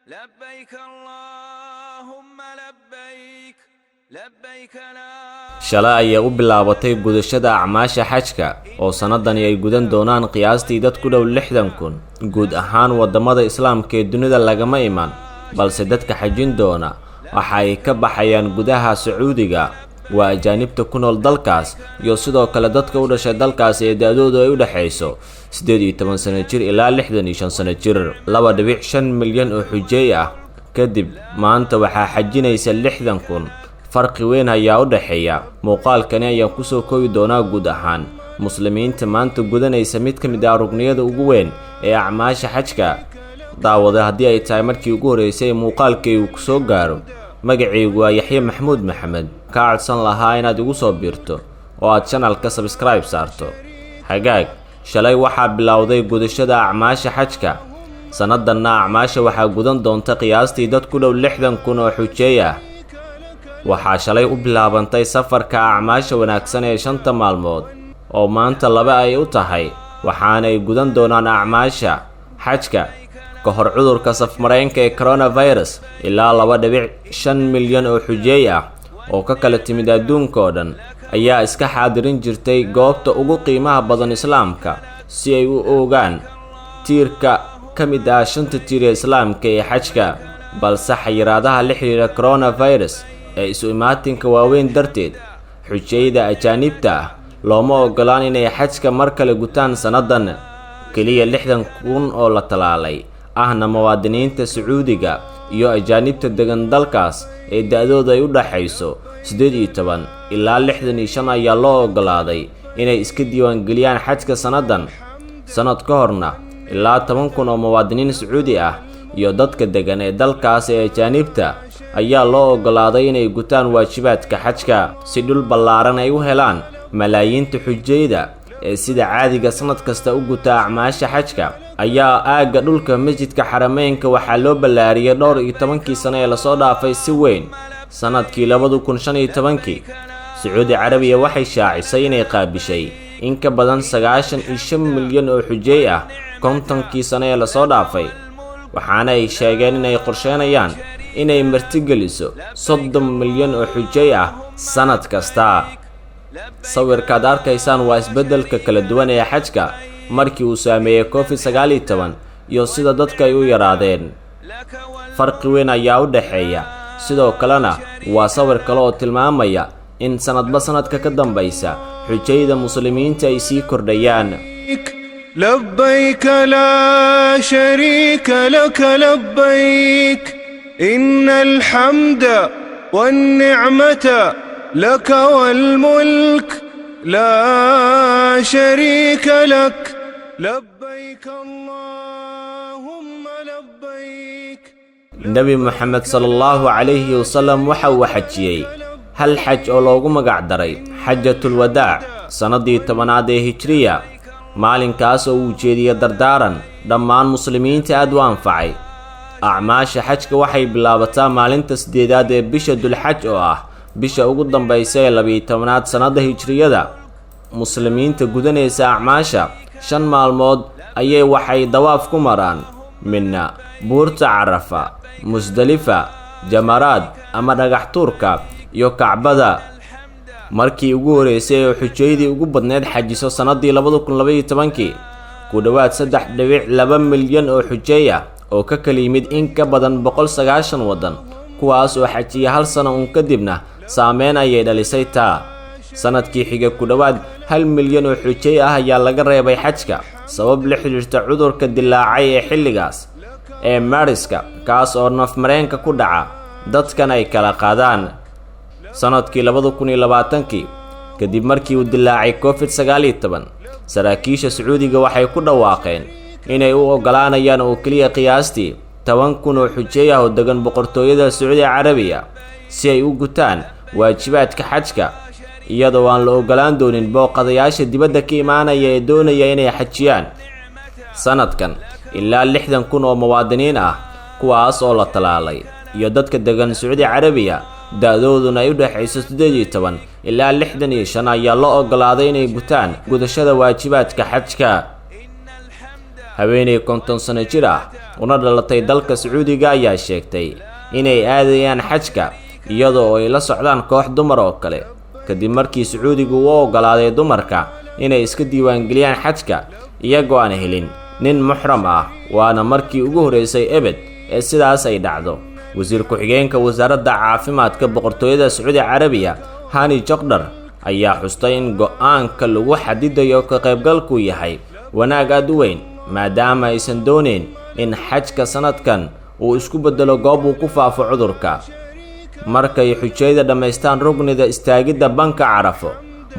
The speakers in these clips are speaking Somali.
لبيك اللهم لبيك لبيك لا shalay ayay u bilaabatay gudashada acmaasha xajka oo sanadani ay gudan doonaan qiyaastii dad ku dhow 60,000 guud ahaan wadamada islaamka ee dunida lagama iman balse dadka xajin doona waxa ay ka baxayaan gudaha Sacuudiga waa ajaanibta ku nool dalkaas iyo sidoo kale dadka u dhashay dalkaas ee da'doodu ay u dhaxayso 18 sano jir ilaa 65 sano jir 2.5 milyan oo xujeey ah kadib maanta waxa xajinaysa 60,000 farqi weyn ayaa u dhaxeeya muuqaalkani ayaa ku soo koobi doona guud ahaan muslimiinta maanta gudanaysa mid ka mid ah rugniyada ugu weyn ee acmaasha xajka daawada haddii ay tahay markii ugu horeysay muuqaalkay uu ku soo gaaro magacaygu waa Yaxye Maxamuud Maxamed ka codsan lahaa inaad igu soo biirto oo aad channelka subscribe saarto hagaag shalay waxaa bilowday gudashada acmaasha xajka sanadanna acmaasha waxaa gudan doonta qiyaastii dad ku dhow 60,000 oo xujeey ah waxaa shalay u bilaabantay safarka acmaasha wanaagsan ee 5 maalmood oo maanta laba ay u tahay waxaana ay gudan doonaan acmaasha xajka ka hor cudurka safmareenka ee coronavirus ilaa 2.5 milyan oo xujeey ah oo ka kala timid adduunka oo dhan ayaa iska xaadirin jirtay goobta ugu qiimaha badan islaamka si ay u ogaan tiirka ka mid ah 5 tiir ee islaamka ee xajka balse xayiraadaha la xiriira coronavirus ee isu imaatinka waaweyn darteed xujeeyda ajaanibta ah looma ogolaan inay xajka mar kale gutaan sanadan kaliya 60,000 oo la talaalay ahna muwaadiniinta Sacuudiga iyo ajaanibta degan dalkaas ee da'doodu ay u dhaxayso 18 ilaa 65 ayaa loo ogolaaday inay iska diiwaan geliyaan xajka sanadan sanad ka horna ilaa 10,000 oo muwaadiniin Sacuudi ah iyo dadka degan ee dalkaas ee ajaanibta ayaa loo ogolaaday inay gutaan waajibaadka xajka si dhul ballaaran ay u helaan malaayiinta xujeeyda ee sida caadiga sanad kasta u guta acmaasha xajka ayaa aaga dhulka masjidka xarameynka waxaa loo ballaariyay dhowr iyo 10 sano ee la soo dhaafay si weyn sanadkii 2015 Sacuudi Carabiya waxay shaacisay inay qaabishay in ka badan 95 milyan oo xujeey ah 50 sano ee la soo dhaafay waxaana ay sheegeen inay qorsheynayaan inay martigeliso 30 milyan oo xujeey ah sanad kasta sawirkaad arkaysaan waa isbedelka kala duwan ee xajka markii uu saameeyay COVID-19 iyo sida dadka ay u yaraadeen farqi weyn ayaa u dhaxeeya sidoo kalena waa sawir kale oo tilmaamaya in sanadba sanadka ka dambaysa xujeeyda muslimiinta ay sii kordhayaan لبيك لا شريك لك لبيك إن الحمد والنعمة لك والملك لا شريك لك لبيك اللهم لبيك النبي محمد صلى الله عليه وسلم وحو حجيي هل حج oo loogu magac daray xajjatul wadaa sanadii 10aad ee hijriya maalinkaas oo uu jeediyay dardaaran dhammaan muslimiinta aad u anfacay acmaasha xajka waxay bilaabataa maalinta 8aad ee bisha dulxaj oo ah bisha ugu dambaysa ee 12aad sanada hijriyada muslimiinta gudanaysa acmaasha 5 maalmood ayay waxay dawaaf ku maraan minna buurta Carafa Musdalifa Jamaraad ama dhagax tuurka iyo Kacbada markii ugu horeysay oo xujeeyadii ugu badneed xajiso sanadii 2012 ku dhawaad 3.2 milyan oo xujeey ah oo ka kala yimid in ka badan 190 wadan kuwaas oo xajiyay hal sano un kadibna saameyn ayay dhalisay taa sanadkii xiga ku dhawaad 1 milyan oo xujeey ah ayaa laga reebay xajka sabab la xiriirta cudurka dilaacay ee xilligaas ee Mariska kaas oo nafmareenka ku dhaca dadkan ay kala qaadaan sanadkii 2020 kadib markii uu dilaacay COVID-19 saraakiisha Sacuudiga waxay ku dhawaaqeen inay u ogolaanayaan oo kaliya qiyaastii 10,000 oo xujeey ah oo degan boqortooyada Sacuudi Carabiya si ay u gutaan waajibaadka xajka iyadoo aan la ogolaan doonin booqadayaasha dibadda ka imaanaya ee doonaya inay xajiyaan sanadkan ilaa 60,000 oo muwaadiniin ah kuwaas oo la talaalay iyo dadka degan Sacuudi Carabiya da'dooduna ay u dhaxayso 18 ilaa 65 ayaa loo ogolaaday inay gutaan gudashada waajibaadka xajka haweeney 50 sano jir ah una dhalatay dalka Sacuudiga ayaa sheegtay inay aadayaan xajka iyadoo ay la socdaan koox dumar oo kale kadib markii Sacuudigu uu ogolaaday dumarka inay iska diiwaan galiyaan xajka iyagoo aan helin nin muxram ah waana markii ugu horeysay ebed ee sidaas ay dhacdo wasiir ku-xigeenka wasaaradda caafimaadka boqortooyada Sacuudi Carabiya Hani Jokdar ayaa xustay in go'aanka lagu xadidayo ka qaybgalku yahay wanaag aad u weyn maadaama aysan doonayn in xajka sanadkan uu isku bedelo goob uu ku faafo cudurka markay xujayda dhameystaan rugnida istaagidda banka Carafo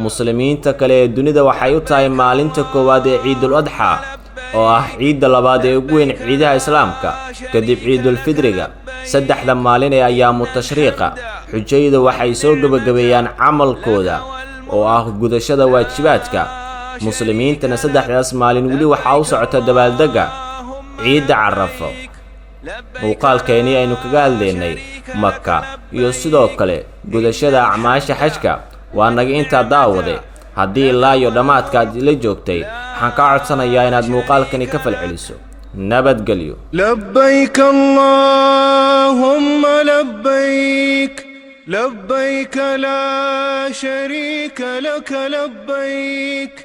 muslimiinta kale ee dunida waxay u tahay maalinta koowaad ee Ciidul Adha oo ah ciidda labaad ee ugu weyn ciidaha islaamka kadib Ciidul Fidriga saddexda maalin ee ayaamu tashriiqa xujayda waxay soo gabagabeeyaan camalkooda oo ah gudashada waajibaadka muslimiintana saddexdaas maalin wali waxa u socota dabaaldega ciidda Carafo muuqaalkeeni aynu kaga hadlaynay Makka iyo sidoo kale gudashada acmaasha xajka waa naga inta daawade haddii ilaa iyo dhamaadka aad la joogtay waxaan ka codsanayaa inaad muuqaalkani ka falceliso nabadgelyo لبيك اللهم لبيك لبيك لا شريك لك لبيك